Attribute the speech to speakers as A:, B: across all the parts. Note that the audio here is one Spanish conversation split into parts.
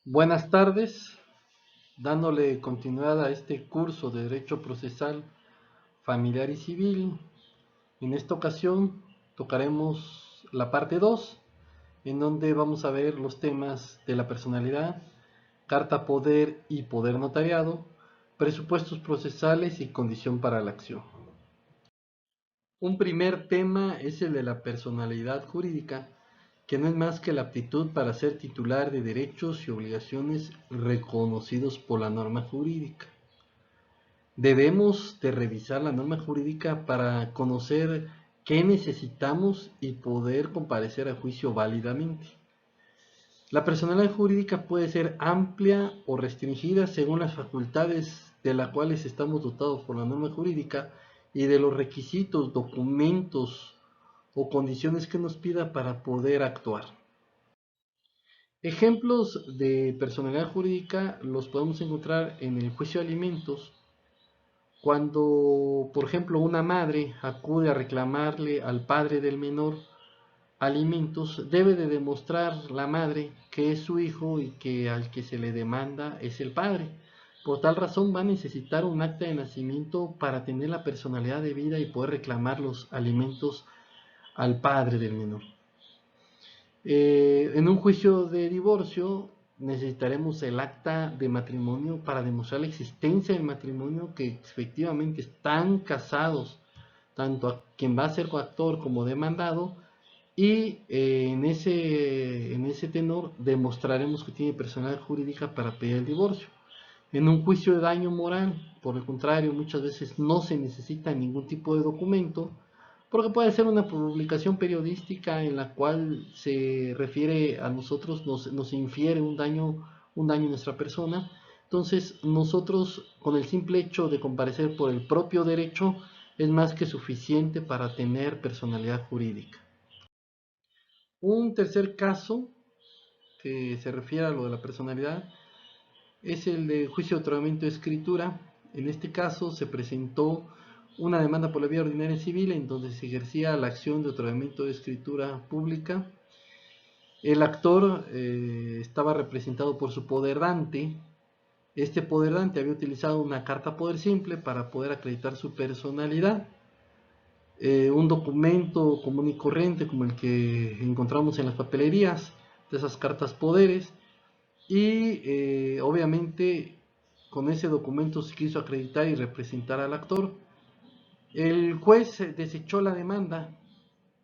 A: Buenas tardes, dándole continuidad a este curso de Derecho Procesal Familiar y Civil. En esta ocasión tocaremos la parte 2, en donde vamos a ver los temas de la personalidad, carta poder y poder notariado, presupuestos procesales y condición para la acción. Un primer tema es el de la personalidad jurídica, que no es más que la aptitud para ser titular de derechos y obligaciones reconocidos por la norma jurídica. Debemos de revisar la norma jurídica para conocer qué necesitamos y poder comparecer a juicio válidamente. La personalidad jurídica puede ser amplia o restringida según las facultades de las cuales estamos dotados por la norma jurídica y de los requisitos, documentos o condiciones que nos pida para poder actuar. Ejemplos de personalidad jurídica los podemos encontrar en el juicio de alimentos, cuando, por ejemplo, una madre acude a reclamarle al padre del menor alimentos, debe de demostrar la madre que es su hijo y que al que se le demanda es el padre. Por tal razón va a necesitar un acta de nacimiento para tener la personalidad de vida y poder reclamar los alimentos al padre del menor. En un juicio de divorcio necesitaremos el acta de matrimonio para demostrar la existencia del matrimonio, que efectivamente están casados, tanto a quien va a ser coactor como demandado, y en ese tenor demostraremos que tiene personalidad jurídica para pedir el divorcio. En un juicio de daño moral, por el contrario, muchas veces no se necesita ningún tipo de documento, porque puede ser una publicación periodística en la cual se refiere a nosotros, nos infiere un daño a nuestra persona. Entonces, nosotros, con el simple hecho de comparecer por el propio derecho, es más que suficiente para tener personalidad jurídica. Un tercer caso que se refiere a lo de la personalidad es el de juicio de otorgamiento de escritura. En este caso se presentó una demanda por la vía ordinaria civil en donde se ejercía la acción de otorgamiento de escritura pública. El actor estaba representado por su poderdante. Este poderdante había utilizado una carta poder simple para poder acreditar su personalidad. Un documento común y corriente como el que encontramos en las papelerías de esas cartas poderes, y obviamente con ese documento se quiso acreditar y representar al actor. El juez desechó la demanda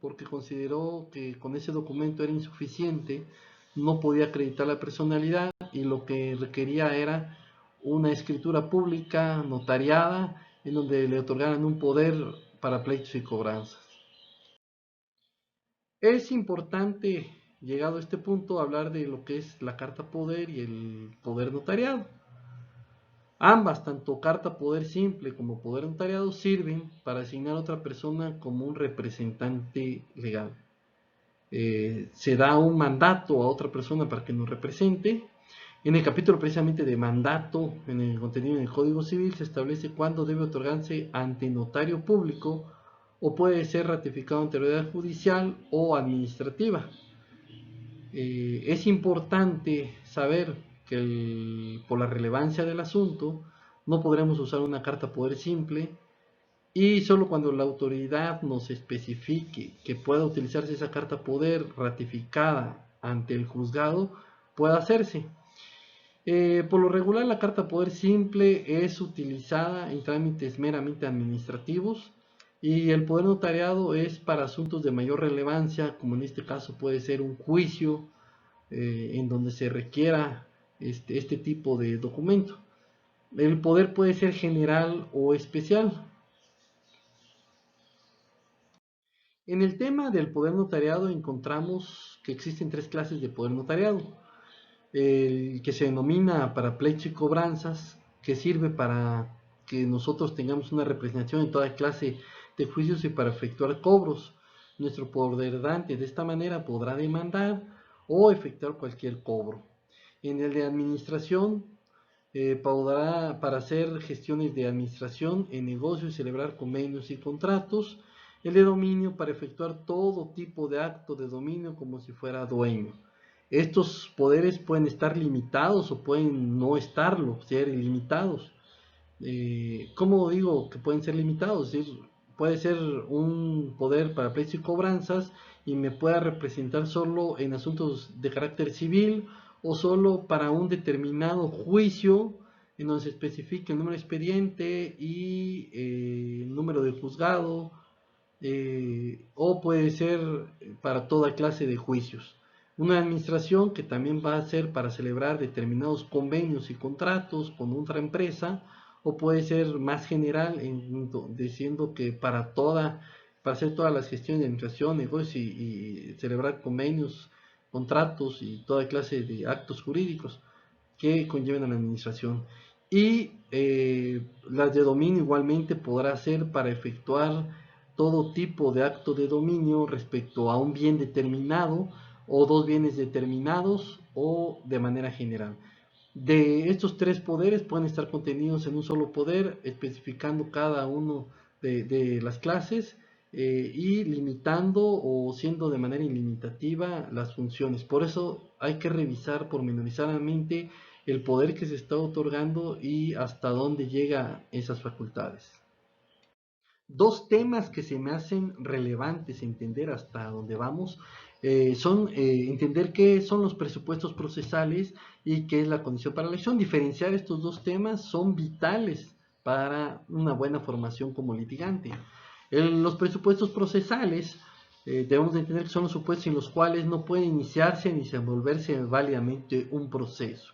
A: porque consideró que con ese documento era insuficiente, no podía acreditar la personalidad y lo que requería era una escritura pública notariada en donde le otorgaran un poder para pleitos y cobranzas. Es importante, llegado a este punto, hablar de lo que es la carta poder y el poder notariado. Ambas, tanto carta poder simple como poder notariado, sirven para asignar a otra persona como un representante legal. Se da un mandato a otra persona para que nos represente. En el capítulo precisamente de mandato, en el contenido del Código Civil, se establece cuándo debe otorgarse ante notario público o puede ser ratificado ante autoridad judicial o administrativa. Es importante saber que por la relevancia del asunto no podremos usar una carta poder simple, y solo cuando la autoridad nos especifique que pueda utilizarse esa carta poder ratificada ante el juzgado, pueda hacerse. Por lo regular, la carta poder simple es utilizada en trámites meramente administrativos, y el poder notariado es para asuntos de mayor relevancia, como en este caso puede ser un juicio en donde se requiera este tipo de documento. El poder puede ser general o especial. En el tema del poder notariado encontramos que existen tres clases de poder notariado. El que se denomina para pleitos y cobranzas, que sirve para que nosotros tengamos una representación en toda clase de juicios y para efectuar cobros. Nuestro poderdante de esta manera podrá demandar o efectuar cualquier cobro. En el de administración, podrá para hacer gestiones de administración en negocios y celebrar convenios y contratos. El de dominio para efectuar todo tipo de acto de dominio como si fuera dueño. Estos poderes pueden estar limitados o pueden no estarlo, ser ilimitados. ¿Cómo digo que pueden ser limitados? Es decir, puede ser un poder para precios y cobranzas y me pueda representar solo en asuntos de carácter civil o solo para un determinado juicio en donde se especifique el número de expediente y el número de juzgado, o puede ser para toda clase de juicios. Una administración que también va a ser para celebrar determinados convenios y contratos con otra empresa, o puede ser más general, diciendo que para hacer todas las gestiones de administración, negocios y celebrar convenios, contratos y toda clase de actos jurídicos que conlleven a la administración. Y las de dominio igualmente podrá ser para efectuar todo tipo de acto de dominio respecto a un bien determinado o dos bienes determinados o de manera general. De estos tres poderes pueden estar contenidos en un solo poder, especificando cada uno de las clases, y limitando o siendo de manera ilimitativa las funciones. Por eso hay que revisar pormenorizadamente el poder que se está otorgando y hasta dónde llega esas facultades. Dos temas que se me hacen relevantes entender hasta dónde vamos, son entender qué son los presupuestos procesales y qué es la condición para la elección. Diferenciar estos dos temas son vitales para una buena formación como litigante. Los presupuestos procesales, debemos de entender que son los supuestos en los cuales no puede iniciarse ni desenvolverse válidamente un proceso.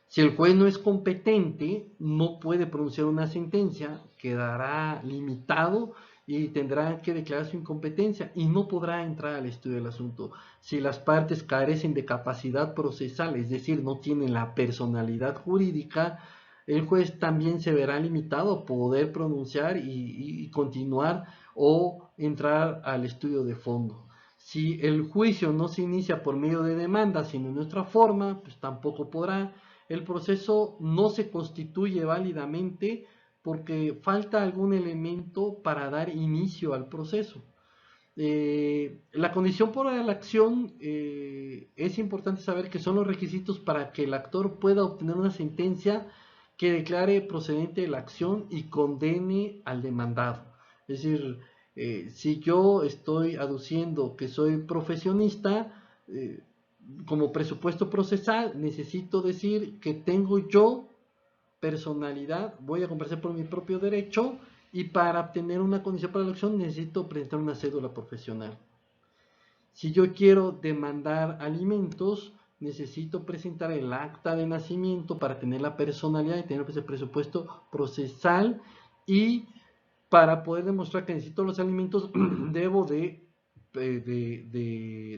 A: Si el juez no es competente, no puede pronunciar una sentencia, quedará limitado y tendrá que declarar su incompetencia y no podrá entrar al estudio del asunto. Si las partes carecen de capacidad procesal, es decir, no tienen la personalidad jurídica, el juez también se verá limitado a poder pronunciar y continuar o entrar al estudio de fondo. Si el juicio no se inicia por medio de demanda, sino en otra forma, pues tampoco podrá. El proceso no se constituye válidamente porque falta algún elemento para dar inicio al proceso. La condición por la acción, es importante saber que son los requisitos para que el actor pueda obtener una sentencia que declare procedente la acción y condene al demandado. Es decir, si yo estoy aduciendo que soy profesionista, como presupuesto procesal, necesito decir que tengo yo personalidad, voy a comparecer por mi propio derecho y para obtener una condición para la elección necesito presentar una cédula profesional. Si yo quiero demandar alimentos, necesito presentar el acta de nacimiento para tener la personalidad y tener ese presupuesto procesal, y para poder demostrar que necesito los alimentos debo de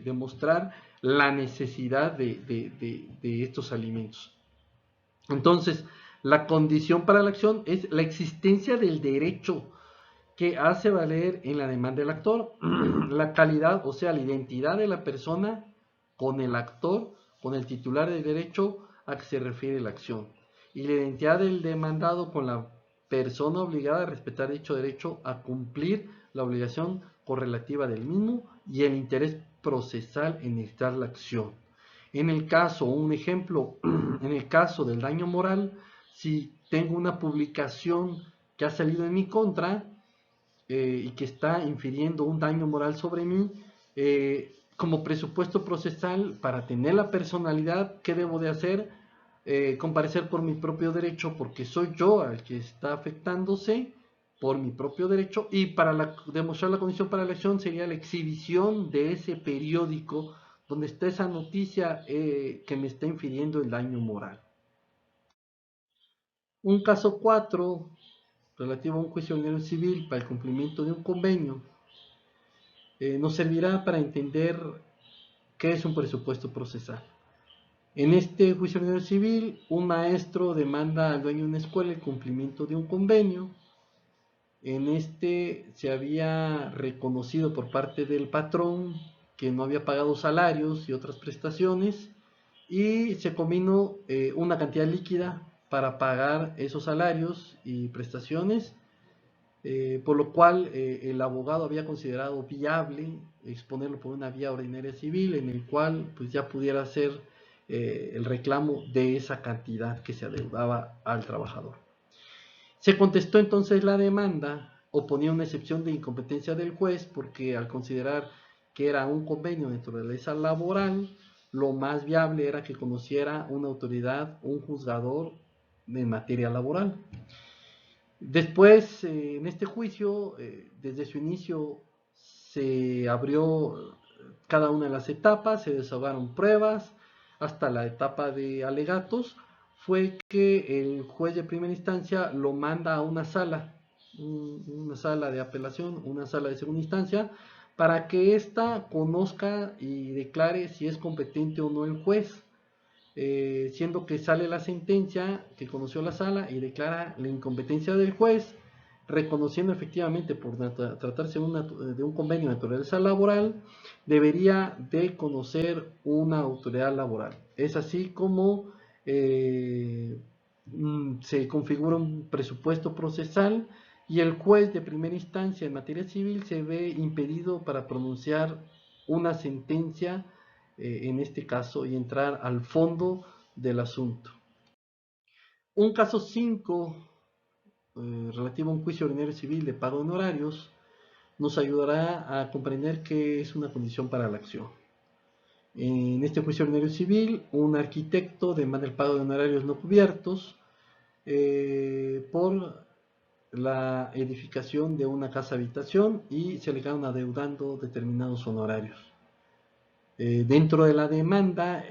A: demostrar la necesidad de estos alimentos. Entonces, la condición para la acción es la existencia del derecho que hace valer en la demanda del actor la calidad, o sea, la identidad de la persona con el actor, con el titular del derecho a que se refiere la acción, y la identidad del demandado con la persona obligada a respetar dicho derecho a cumplir la obligación correlativa del mismo y el interés procesal en dictar la acción. En el caso, un ejemplo, en el caso del daño moral, si tengo una publicación que ha salido en mi contra, y que está infiriendo un daño moral sobre mí, como presupuesto procesal, para tener la personalidad, ¿qué debo de hacer? Comparecer por mi propio derecho, porque soy yo al que está afectándose por mi propio derecho, y para demostrar la condición para la elección sería la exhibición de ese periódico donde está esa noticia, que me está infiriendo el daño moral. Un caso 4 relativo a un juicio ordinario civil para el cumplimiento de un convenio, nos servirá para entender qué es un presupuesto procesal. En este juicio ordinario civil, un maestro demanda al dueño de una escuela el cumplimiento de un convenio. En este se había reconocido por parte del patrón que no había pagado salarios y otras prestaciones, y se combinó una cantidad líquida para pagar esos salarios y prestaciones, por lo cual el abogado había considerado viable exponerlo por una vía ordinaria civil en el cual pues ya pudiera hacer el reclamo de esa cantidad que se adeudaba al trabajador. Se contestó entonces la demanda, oponía una excepción de incompetencia del juez porque al considerar que era un convenio de naturaleza laboral, lo más viable era que conociera una autoridad, un juzgador en materia laboral. Después, en este juicio, desde su inicio se abrió cada una de las etapas, se desahogaron pruebas, hasta la etapa de alegatos, fue que el juez de primera instancia lo manda a una sala de apelación, una sala de segunda instancia, para que ésta conozca y declare si es competente o no el juez. Siendo que sale la sentencia que conoció la sala y declara la incompetencia del juez, reconociendo efectivamente por tratarse de un convenio de naturaleza laboral, debería de conocer una autoridad laboral. Es así como se configura un presupuesto procesal y el juez de primera instancia en materia civil se ve impedido para pronunciar una sentencia en este caso y entrar al fondo del asunto. Un caso 5 relativo a un juicio ordinario civil de pago de honorarios nos ayudará a comprender qué es una condición para la acción. En este juicio ordinario civil, un arquitecto demanda el pago de honorarios no cubiertos por la edificación de una casa habitación y se le quedan adeudando determinados honorarios. Dentro de la demanda,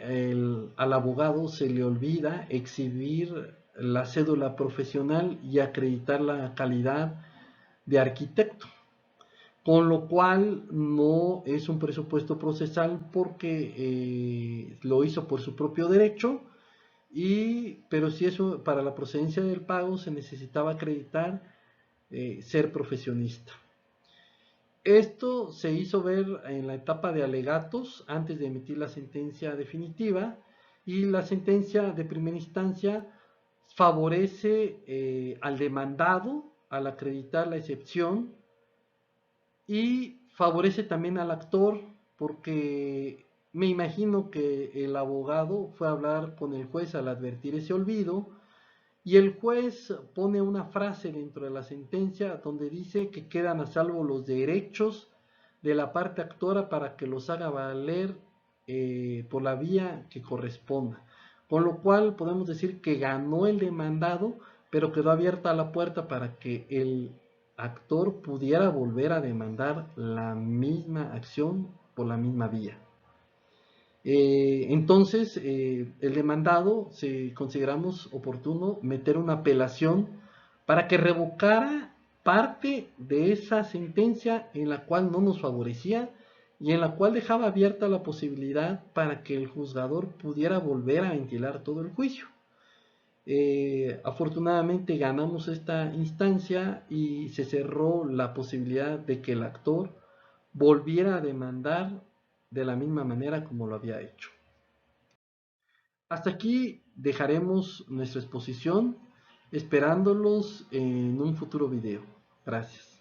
A: al abogado se le olvida exhibir la cédula profesional y acreditar la calidad de arquitecto, con lo cual no es un presupuesto procesal porque lo hizo por su propio derecho, pero si eso para la procedencia del pago se necesitaba acreditar ser profesionista. Esto se hizo ver en la etapa de alegatos antes de emitir la sentencia definitiva, y la sentencia de primera instancia favorece al demandado al acreditar la excepción y favorece también al actor porque me imagino que el abogado fue a hablar con el juez al advertir ese olvido y el juez pone una frase dentro de la sentencia donde dice que quedan a salvo los derechos de la parte actora para que los haga valer por la vía que corresponda. Con lo cual podemos decir que ganó el demandado, pero quedó abierta la puerta para que el actor pudiera volver a demandar la misma acción por la misma vía. Entonces, el demandado, si consideramos oportuno, meter una apelación para que revocara parte de esa sentencia en la cual no nos favorecía y en la cual dejaba abierta la posibilidad para que el juzgador pudiera volver a ventilar todo el juicio. Afortunadamente ganamos esta instancia y se cerró la posibilidad de que el actor volviera a demandar de la misma manera como lo había hecho. Hasta aquí dejaremos nuestra exposición, esperándolos en un futuro video. Gracias.